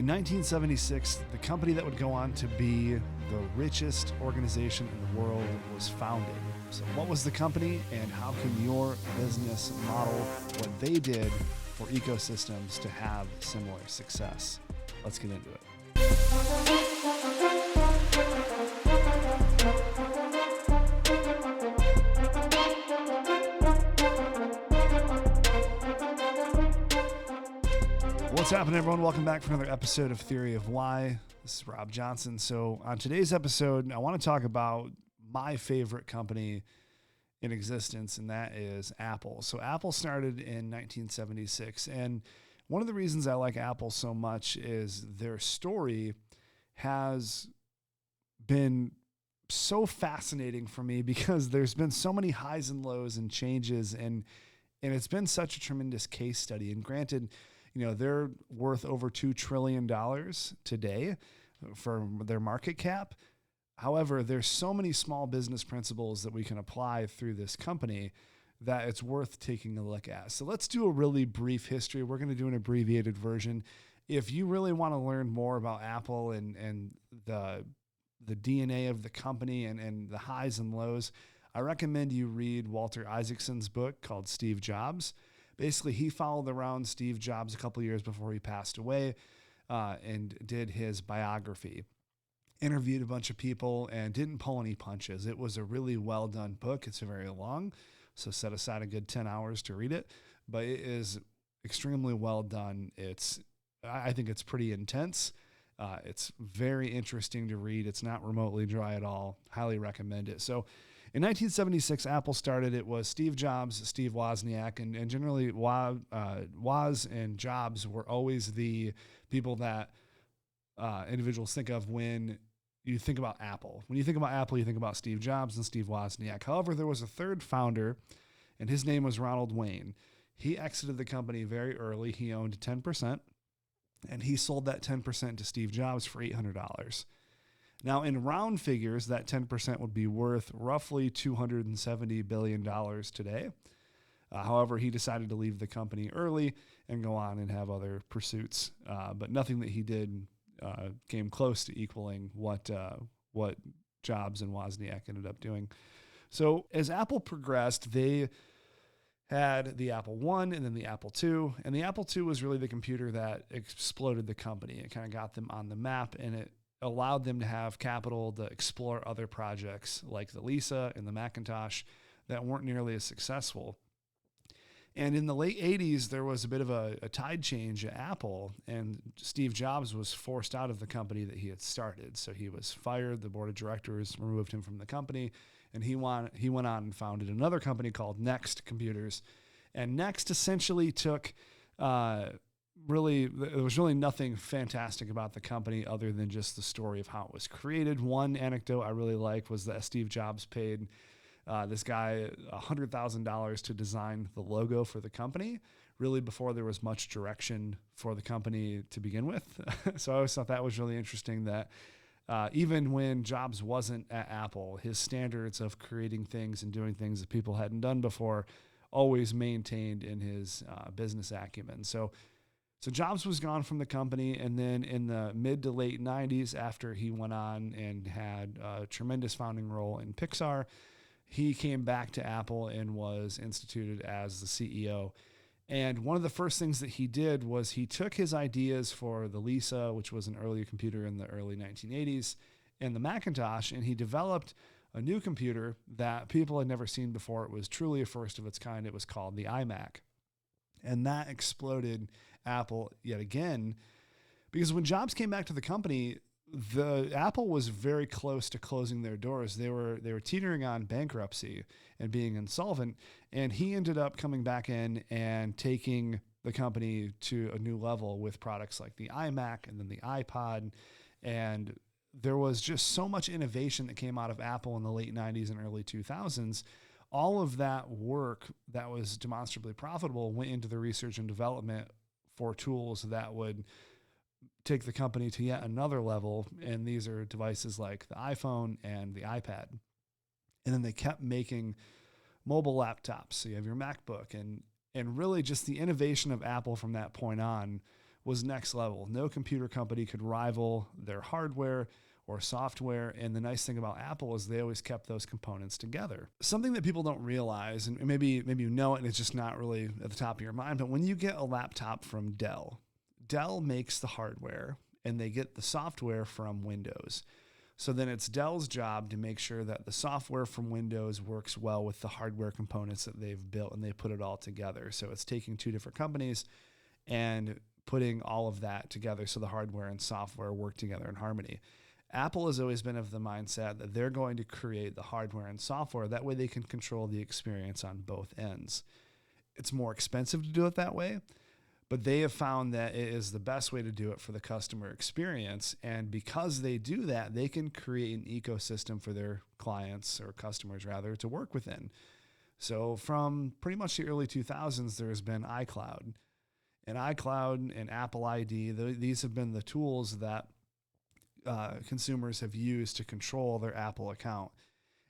In 1976, the company that would go on to be the richest organization in the world was founded. So what was the company, and how can your business model what they did for ecosystems to have similar success? Let's get into it. What's happening, everyone? Welcome back for another episode of Theory of Why. This is Rob Johnson. So on today's episode, I want to talk about my favorite company in existence, and that is Apple. So Apple started in 1976, and one of the reasons I like Apple so much is their story has been so fascinating for me because there's been so many highs and lows and changes, and it's been such a tremendous case study. And granted, you know, they're worth over $2 trillion today for their market cap. However, there's so many small business principles that we can apply through this company that it's worth taking a look at. So let's do a really brief history. We're going to do an abbreviated version. If you really want to learn more about Apple and the DNA of the company and the highs and lows, I recommend you read Walter Isaacson's book called Steve Jobs. Basically, he followed around Steve Jobs a couple of years before he passed away and did his biography. Interviewed a bunch of people and didn't pull any punches. It was a really well done book. It's very long, so set aside a good 10 hours to read it. But it is extremely well done. I think it's pretty intense. It's very interesting to read. It's not remotely dry at all. Highly recommend it. So in 1976, Apple started. It was Steve Jobs, Steve Wozniak, and generally Woz and Jobs were always the people that individuals think of when you think about Apple. When you think about Apple, you think about Steve Jobs and Steve Wozniak. However, there was a third founder, and his name was Ronald Wayne. He exited the company very early. He owned 10%, and he sold that 10% to Steve Jobs for $800. Now, in round figures, that 10% would be worth roughly $270 billion today. However, he decided to leave the company early and go on and have other pursuits. But nothing that he did came close to equaling what Jobs and Wozniak ended up doing. So as Apple progressed, they had the Apple I and then the Apple II. And the Apple II was really the computer that exploded the company. It kind of got them on the map, and it allowed them to have capital to explore other projects like the Lisa and the Macintosh that weren't nearly as successful. And in the late 80s, there was a bit of a tide change at Apple, and Steve Jobs was forced out of the company that he had started. So he was fired, the board of directors removed him from the company, and he went on and founded another company called Next Computers. And Next essentially took there was really nothing fantastic about the company other than just the story of how it was created. One anecdote I really like was that Steve Jobs paid this guy $100,000 to design the logo for the company, really before there was much direction for the company to begin with. So I always thought that was really interesting that even when Jobs wasn't at Apple, his standards of creating things and doing things that people hadn't done before always maintained in his business acumen. So Jobs was gone from the company, and then in the mid to late 90s, after he went on and had a tremendous founding role in Pixar, he came back to Apple and was instituted as the CEO. And one of the first things that he did was he took his ideas for the Lisa, which was an earlier computer in the early 1980s, and the Macintosh, and he developed a new computer that people had never seen before. It was truly a first of its kind. It was called the iMac. And that exploded Apple yet again, because when Jobs came back to the company, the Apple was very close to closing their doors. They were teetering on bankruptcy and being insolvent, and he ended up coming back in and taking the company to a new level with products like the iMac and then the iPod. And there was just so much innovation that came out of Apple in the late 90s and early 2000s. All of that work that was demonstrably profitable went into the research and development for tools that would take the company to yet another level. And these are devices like the iPhone and the iPad. And then they kept making mobile laptops. So you have your MacBook, and really just the innovation of Apple from that point on was next level. No computer company could rival their hardware or software. And the nice thing about Apple is they always kept those components together. Something that people don't realize, and maybe you know it and it's just not really at the top of your mind, but when you get a laptop from Dell, Dell makes the hardware and they get the software from Windows. So then it's Dell's job to make sure that the software from Windows works well with the hardware components that they've built, and they put it all together. So it's taking two different companies and putting all of that together so the hardware and software work together in harmony. Apple has always been of the mindset that they're going to create the hardware and software. That way they can control the experience on both ends. It's more expensive to do it that way, but they have found that it is the best way to do it for the customer experience. And because they do that, they can create an ecosystem for their clients, or customers rather, to work within. So from pretty much the early 2000s, there's been iCloud. And iCloud and Apple ID, these have been the tools that consumers have used to control their Apple account.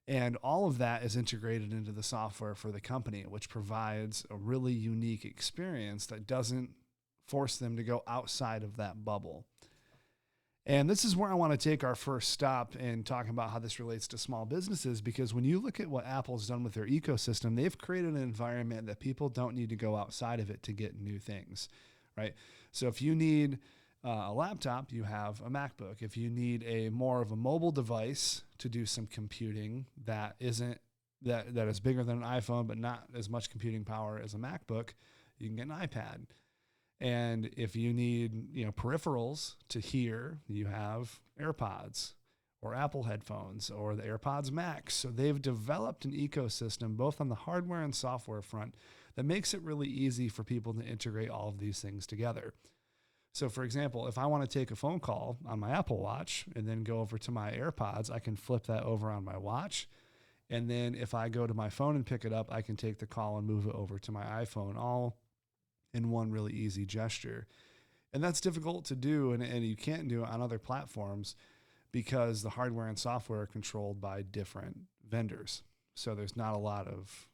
And all of that is integrated into the software for the company, which provides a really unique experience that doesn't force them to go outside of that bubble. And this is where I want to take our first stop in talking about how this relates to small businesses, because when you look at what Apple's done with their ecosystem, they've created an environment that people don't need to go outside of it to get new things, right? So if you need a laptop, you have a MacBook. If you need a more of a mobile device to do some computing that is bigger than an iPhone but not as much computing power as a MacBook, you can get an iPad. And if you need, peripherals to hear, you have AirPods or Apple headphones or the AirPods Max. So they've developed an ecosystem both on the hardware and software front that makes it really easy for people to integrate all of these things together. So for example, if I want to take a phone call on my Apple Watch and then go over to my AirPods, I can flip that over on my watch. And then if I go to my phone and pick it up, I can take the call and move it over to my iPhone, all in one really easy gesture. And that's difficult to do, and you can't do it on other platforms because the hardware and software are controlled by different vendors. So there's not a lot of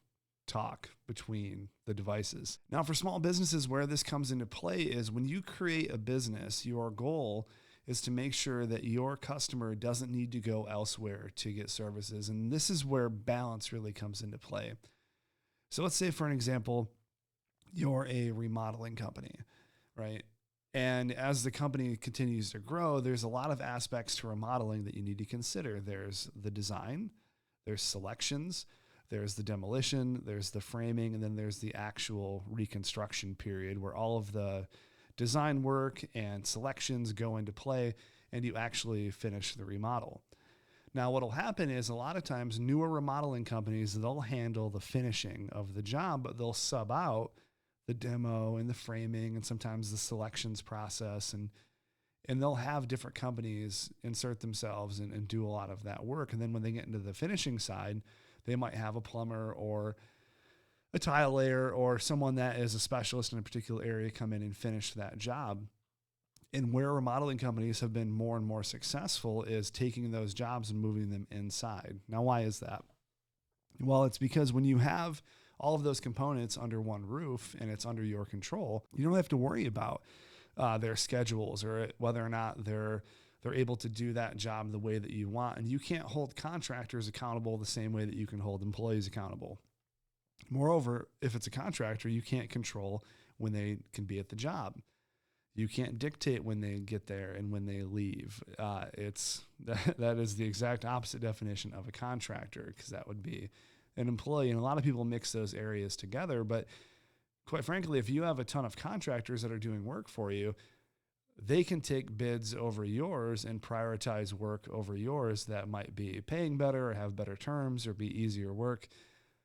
talk between the devices. Now, for small businesses, where this comes into play is when you create a business, your goal is to make sure that your customer doesn't need to go elsewhere to get services. And this is where balance really comes into play. So let's say, for an example, you're a remodeling company, right? And as the company continues to grow, there's a lot of aspects to remodeling that you need to consider. There's the design, there's selections, there's the demolition, there's the framing, and then there's the actual reconstruction period where all of the design work and selections go into play and you actually finish the remodel. Now, what'll happen is a lot of times newer remodeling companies, they'll handle the finishing of the job, but they'll sub out the demo and the framing and sometimes the selections process, and they'll have different companies insert themselves and do a lot of that work. And then when they get into the finishing side, they might have a plumber or a tile layer or someone that is a specialist in a particular area come in and finish that job. And where remodeling companies have been more and more successful is taking those jobs and moving them inside. Now, why is that? Well, it's because when you have all of those components under one roof and it's under your control, you don't have to worry about their schedules or whether or not they're able to do that job the way that you want. And you can't hold contractors accountable the same way that you can hold employees accountable. Moreover, if it's a contractor, you can't control when they can be at the job. You can't dictate when they get there and when they leave. That is the exact opposite definition of a contractor, because that would be an employee. And a lot of people mix those areas together. But quite frankly, if you have a ton of contractors that are doing work for you, they can take bids over yours and prioritize work over yours that might be paying better or have better terms or be easier work.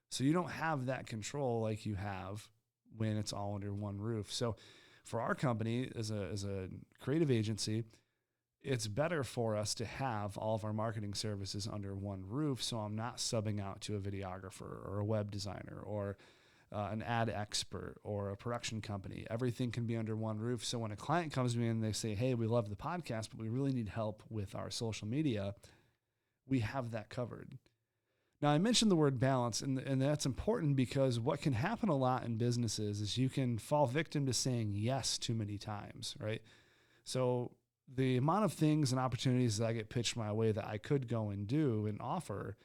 So you don't have that control like you have when it's all under one roof. So for our company as a creative agency, it's better for us to have all of our marketing services under one roof. So I'm not subbing out to a videographer or a web designer or an ad expert or a production company. Everything can be under one roof. So when a client comes to me and they say, hey, we love the podcast, but we really need help with our social media, we have that covered. Now, I mentioned the word balance, and that's important because what can happen a lot in businesses is you can fall victim to saying yes too many times, right? So the amount of things and opportunities that I get pitched my way that I could go and do and offer,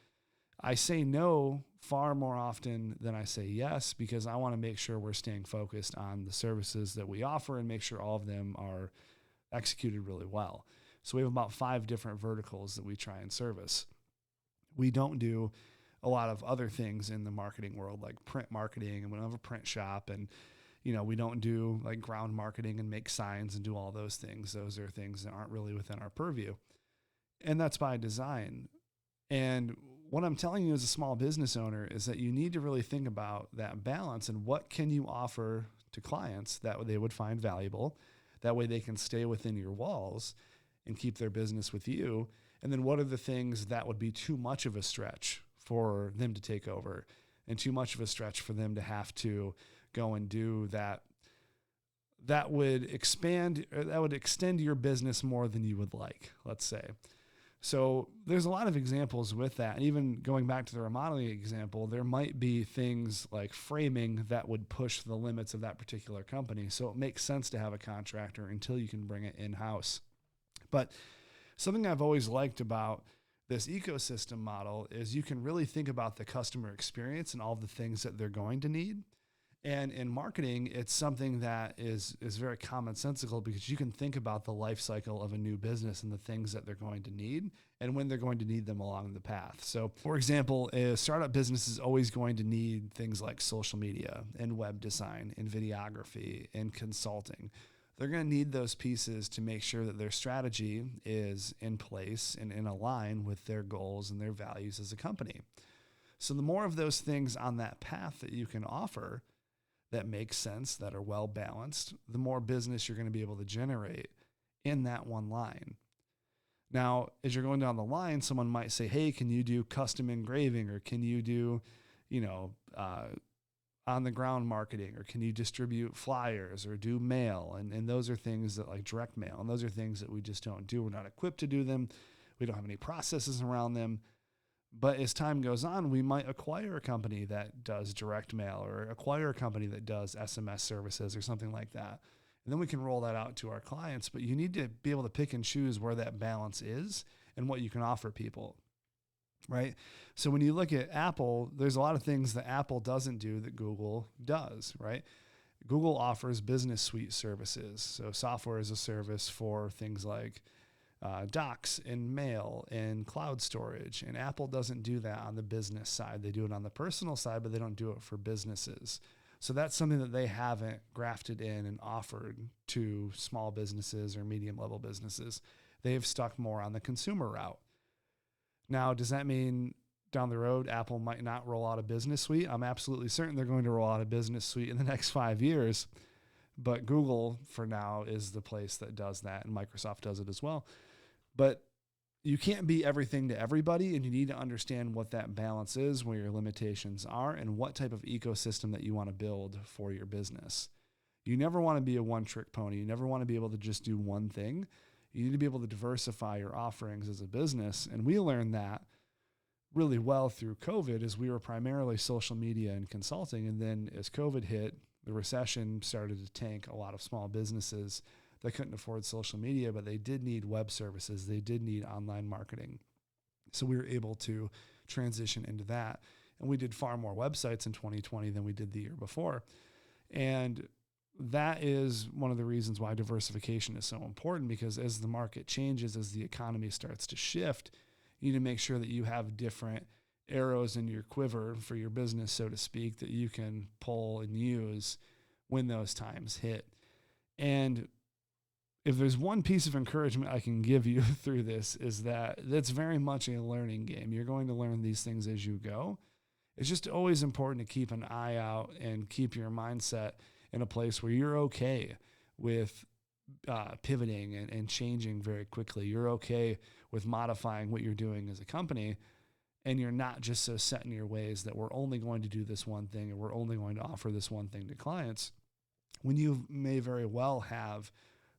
I say no far more often than I say yes, because I want to make sure we're staying focused on the services that we offer and make sure all of them are executed really well. So we have about 5 different verticals that we try and service. We don't do a lot of other things in the marketing world, like print marketing, and we don't have a print shop, and we don't do like ground marketing and make signs and do all those things. Those are things that aren't really within our purview. And that's by design. And what I'm telling you as a small business owner is that you need to really think about that balance and what can you offer to clients that they would find valuable. That way they can stay within your walls and keep their business with you. And then what are the things that would be too much of a stretch for them to take over and too much of a stretch for them to have to go and do that would extend your business more than you would like, let's say. So there's a lot of examples with that. And even going back to the remodeling example, there might be things like framing that would push the limits of that particular company. So it makes sense to have a contractor until you can bring it in-house. But something I've always liked about this ecosystem model is you can really think about the customer experience and all the things that they're going to need. And in marketing, it's something that is very commonsensical because you can think about the life cycle of a new business and the things that they're going to need and when they're going to need them along the path. So, for example, a startup business is always going to need things like social media and web design and videography and consulting. They're going to need those pieces to make sure that their strategy is in place and in line with their goals and their values as a company. So the more of those things on that path that you can offer that make sense, that are well balanced, the more business you're going to be able to generate in that one line. Now, as you're going down the line, someone might say, hey, can you do custom engraving, or can you do, on the ground marketing, or can you distribute flyers or do mail? And those are things that, like direct mail, and those are things that we just don't do. We're not equipped to do them. We don't have any processes around them. But as time goes on, we might acquire a company that does direct mail or acquire a company that does SMS services or something like that. And then we can roll that out to our clients. But you need to be able to pick and choose where that balance is and what you can offer people, right? So when you look at Apple, there's a lot of things that Apple doesn't do that Google does, right? Google offers business suite services. So software as a service for things like docs and mail and cloud storage. And Apple doesn't do that on the business side. They do it on the personal side, but they don't do it for businesses. So that's something that they haven't grafted in and offered to small businesses or medium level businesses. They've stuck more on the consumer route. Now, does that mean down the road, Apple might not roll out a business suite? I'm absolutely certain they're going to roll out a business suite in the next 5 years. But Google, for now, is the place that does that, and Microsoft does it as well. But you can't be everything to everybody, and you need to understand what that balance is, where your limitations are, and what type of ecosystem that you want to build for your business. You never want to be a one-trick pony. You never want to be able to just do one thing. You need to be able to diversify your offerings as a business, and we learned that really well through COVID, as we were primarily social media and consulting, and then as COVID hit, the recession started to tank a lot of small businesses that couldn't afford social media, but they did need web services. They did need online marketing. So we were able to transition into that. And we did far more websites in 2020 than we did the year before. And that is one of the reasons why diversification is so important, because as the market changes, as the economy starts to shift, you need to make sure that you have different arrows in your quiver for your business, so to speak, that you can pull and use when those times hit. And if there's one piece of encouragement I can give you through this, is that that's very much a learning game. You're going to learn these things as you go. It's just always important to keep an eye out and keep your mindset in a place where you're okay with pivoting and changing very quickly. You're okay with modifying what you're doing as a company, and you're not just so set in your ways that we're only going to do this one thing, or we're only going to offer this one thing to clients, when you may very well have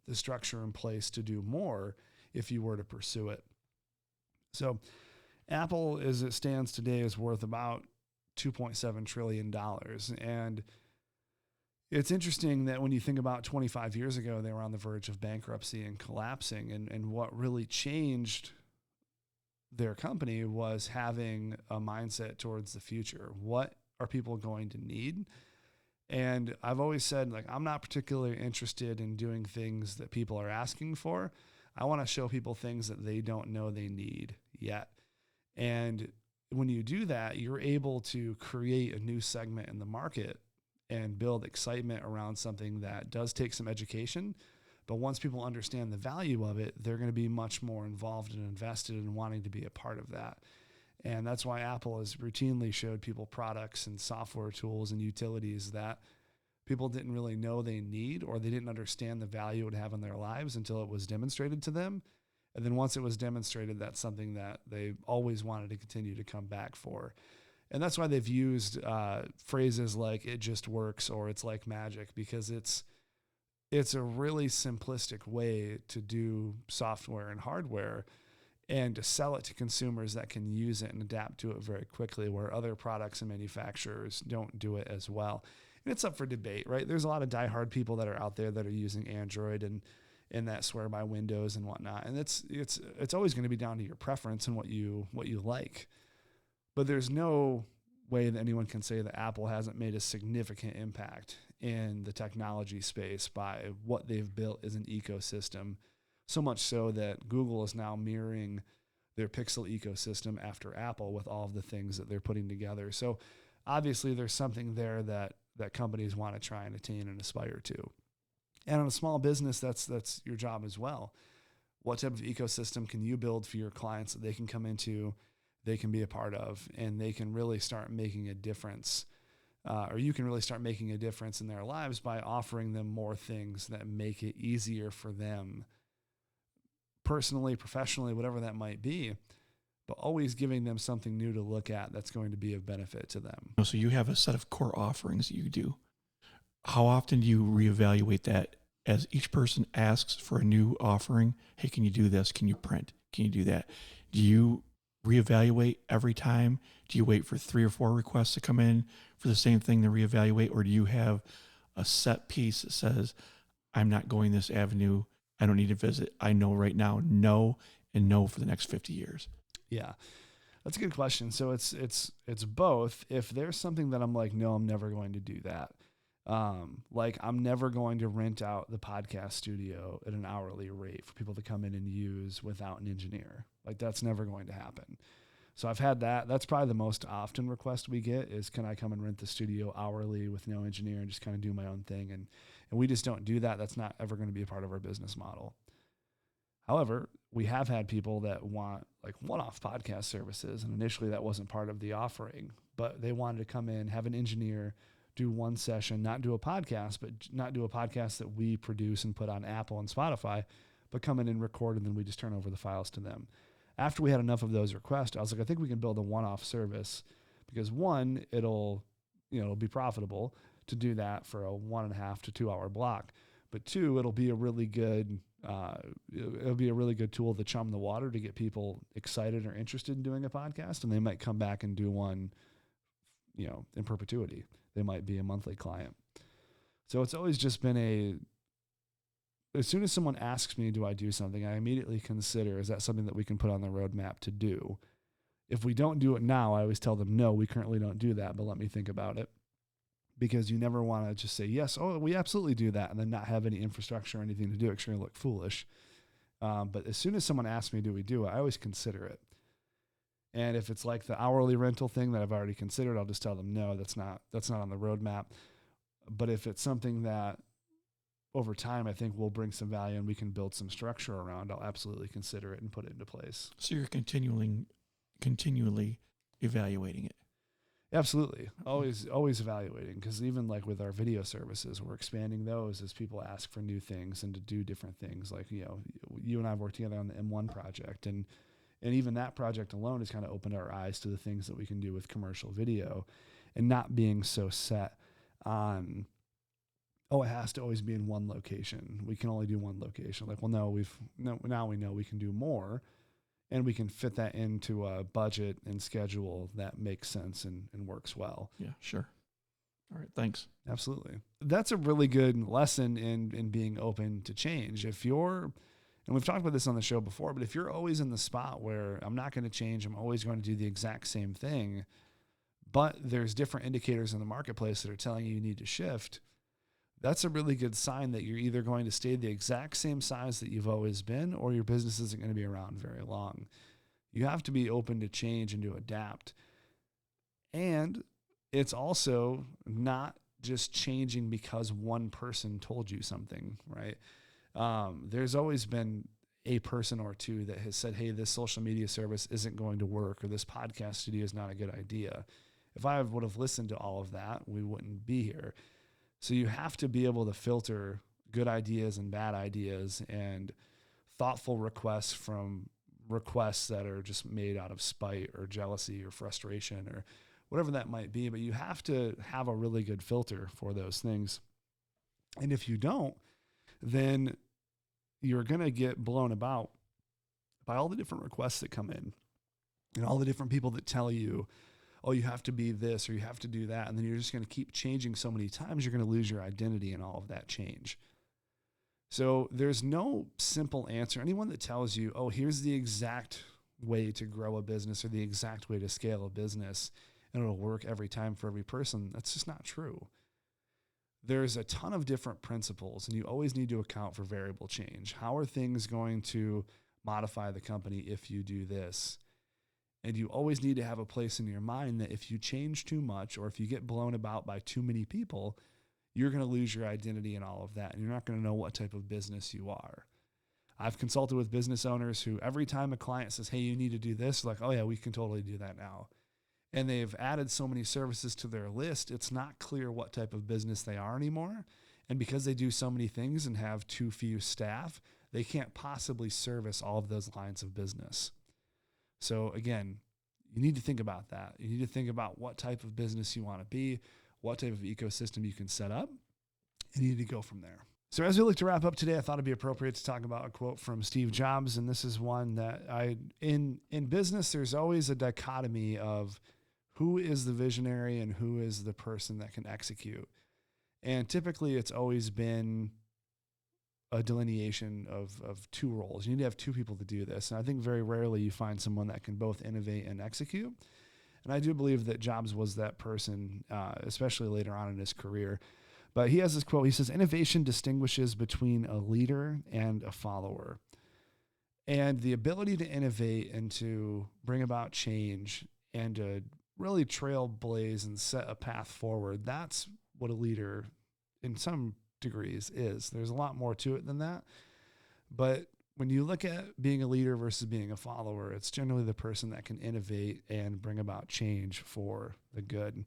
the structure in place to do more if you were to pursue it. So Apple, as it stands today, is worth about $2.7 trillion. And it's interesting that when you think about 25 years ago, they were on the verge of bankruptcy and collapsing. And what really changed their company was having a mindset towards the future. What are people going to need? And I've always said, like, I'm not particularly interested in doing things that people are asking for. I want to show people things that they don't know they need yet. And when you do that, you're able to create a new segment in the market and build excitement around something that does take some education. But once people understand the value of it, they're going to be much more involved and invested in wanting to be a part of that. And that's why Apple has routinely showed people products and software tools and utilities that people didn't really know they need, or they didn't understand the value it would have in their lives until it was demonstrated to them. And then once it was demonstrated, that's something that they always wanted to continue to come back for. And that's why they've used phrases like "it just works" or "it's like magic," because it's a really simplistic way to do software and hardware, and to sell it to consumers that can use it and adapt to it very quickly, where other products and manufacturers don't do it as well. And it's up for debate, right? There's a lot of diehard people that are out there that are using Android and that swear by Windows and whatnot. And it's always going to be down to your preference and what you like. But there's no way that anyone can say that Apple hasn't made a significant impact in the technology space by what they've built as an ecosystem. So much so that Google is now mirroring their Pixel ecosystem after Apple with all of the things that they're putting together. So obviously there's something there that companies want to try and attain and aspire to. And on a small business, that's your job as well. What type of ecosystem can you build for your clients that they can come into, they can be a part of, and they can really start making a difference, or you can really start making a difference in their lives by offering them more things that make it easier for them personally, professionally, whatever that might be, but always giving them something new to look at that's going to be of benefit to them. So you have a set of core offerings that you do. How often do you reevaluate that as each person asks for a new offering? Hey, can you do this? Can you print? Can you do that? Do you reevaluate every time? Do you wait for 3 or 4 requests to come in for the same thing to reevaluate? Or do you have a set piece that says, I'm not going this avenue, I don't need to visit, I know right now, no, and no for the next 50 years? Yeah, that's a good question. So it's both. If there's something that I'm like, no, I'm never going to do that. Like I'm never going to rent out the podcast studio at an hourly rate for people to come in and use without an engineer. Like that's never going to happen. So I've had that. That's probably the most often request we get is, can I come and rent the studio hourly with no engineer and just kind of do my own thing? And we just don't do that. That's not ever going to be a part of our business model. However, we have had people that want like one-off podcast services, and initially that wasn't part of the offering, but they wanted to come in, have an engineer, do one session, not do a podcast, but not do a podcast that we produce and put on Apple and Spotify, but come in and record, and then we just turn over the files to them. After we had enough of those requests, I was like, I think we can build a one-off service because one, it'll be profitable to do that for a 1.5 to 2 hour block. But two, it'll be a really good tool to chum the water to get people excited or interested in doing a podcast, and they might come back and do one, in perpetuity. They might be a monthly client. So it's always just been as soon as someone asks me, do I do something, I immediately consider, is that something that we can put on the roadmap to do? If we don't do it now, I always tell them, no, we currently don't do that, but let me think about it. Because you never want to just say, yes, oh, we absolutely do that, and then not have any infrastructure or anything to do it, because you're going to look foolish. But as soon as someone asks me, do we do it, I always consider it. And if it's like the hourly rental thing that I've already considered, I'll just tell them, no, that's not on the roadmap. But if it's something that over time I think will bring some value and we can build some structure around, I'll absolutely consider it and put it into place. So you're continually evaluating it. Absolutely. Always evaluating, because even like with our video services, we're expanding those as people ask for new things and to do different things. Like, you and I have worked together on the M1 project, and even that project alone has kind of opened our eyes to the things that we can do with commercial video, and not being so set on, it has to always be in one location. We can only do one location. Like, well, now we know we can do more and we can fit that into a budget and schedule that makes sense and works well. Yeah, sure. All right. Thanks. Absolutely. That's a really good lesson in being open to change. If you're, and we've talked about this on the show before, but if you're always in the spot where I'm not going to change, I'm always going to do the exact same thing, but there's different indicators in the marketplace that are telling you need to shift, that's a really good sign that you're either going to stay the exact same size that you've always been, or your business isn't going to be around very long. You have to be open to change and to adapt. And it's also not just changing because one person told you something, right? There's always been a person or two that has said, hey, this social media service isn't going to work, or this podcast studio is not a good idea. If I would have listened to all of that, we wouldn't be here. So you have to be able to filter good ideas and bad ideas and thoughtful requests from requests that are just made out of spite or jealousy or frustration or whatever that might be. But you have to have a really good filter for those things. And if you don't, then you're going to get blown about by all the different requests that come in and all the different people that tell you, oh, you have to be this or you have to do that. And then you're just going to keep changing so many times, you're going to lose your identity in all of that change. So there's no simple answer. Anyone that tells you, oh, here's the exact way to grow a business or the exact way to scale a business and it'll work every time for every person, that's just not true. There's a ton of different principles and you always need to account for variable change. How are things going to modify the company if you do this? And you always need to have a place in your mind that if you change too much or if you get blown about by too many people, you're going to lose your identity in all of that. And you're not going to know what type of business you are. I've consulted with business owners who every time a client says, hey, you need to do this, like, oh yeah, we can totally do that now. And they've added so many services to their list, it's not clear what type of business they are anymore. And because they do so many things and have too few staff, they can't possibly service all of those lines of business. So again, you need to think about that. You need to think about what type of business you want to be, what type of ecosystem you can set up, and you need to go from there. So as we look to wrap up today, I thought it'd be appropriate to talk about a quote from Steve Jobs. And this is one that in business, there's always a dichotomy of who is the visionary and who is the person that can execute. And typically it's always been a delineation of two roles. You need to have two people to do this. And I think very rarely you find someone that can both innovate and execute. And I do believe that Jobs was that person, especially later on in his career. But he has this quote. He says, innovation distinguishes between a leader and a follower. And the ability to innovate and to bring about change and to really trailblaze and set a path forward, that's what a leader in some degrees is. There's a lot more to it than that. But when you look at being a leader versus being a follower, it's generally the person that can innovate and bring about change for the good.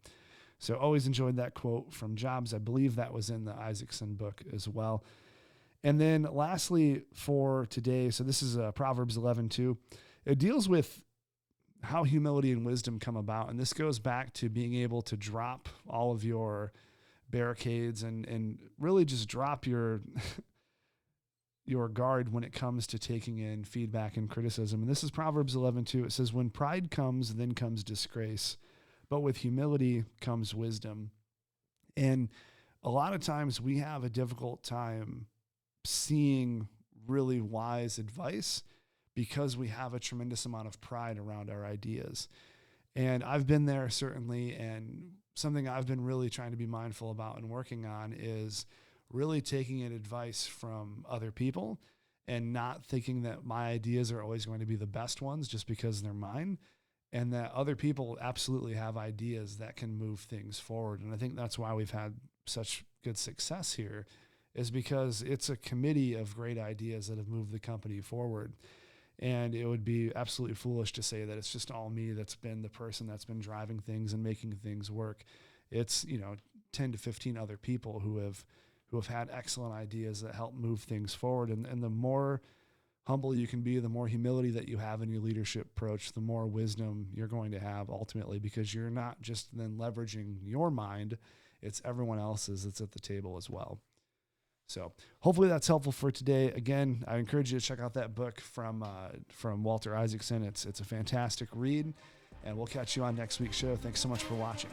So always enjoyed that quote from Jobs. I believe that was in the Isaacson book as well. And then lastly for today, so this is Proverbs 11:2. It deals with how humility and wisdom come about. And this goes back to being able to drop all of your barricades and really just drop your guard when it comes to taking in feedback and criticism. And this is Proverbs 11:2. It says, when pride comes, then comes disgrace, but with humility comes wisdom. And a lot of times we have a difficult time seeing really wise advice because we have a tremendous amount of pride around our ideas. And I've been there certainly, and something I've been really trying to be mindful about and working on is really taking in advice from other people and not thinking that my ideas are always going to be the best ones just because they're mine, and that other people absolutely have ideas that can move things forward. And I think that's why we've had such good success here, is because it's a committee of great ideas that have moved the company forward. And it would be absolutely foolish to say that it's just all me that's been the person that's been driving things and making things work. It's, 10 to 15 other people who have had excellent ideas that help move things forward. And the more humble you can be, the more humility that you have in your leadership approach, the more wisdom you're going to have ultimately, because you're not just then leveraging your mind, it's everyone else's that's at the table as well. So hopefully that's helpful for today. Again, I encourage you to check out that book from Walter Isaacson. It's a fantastic read, and we'll catch you on next week's show. Thanks so much for watching.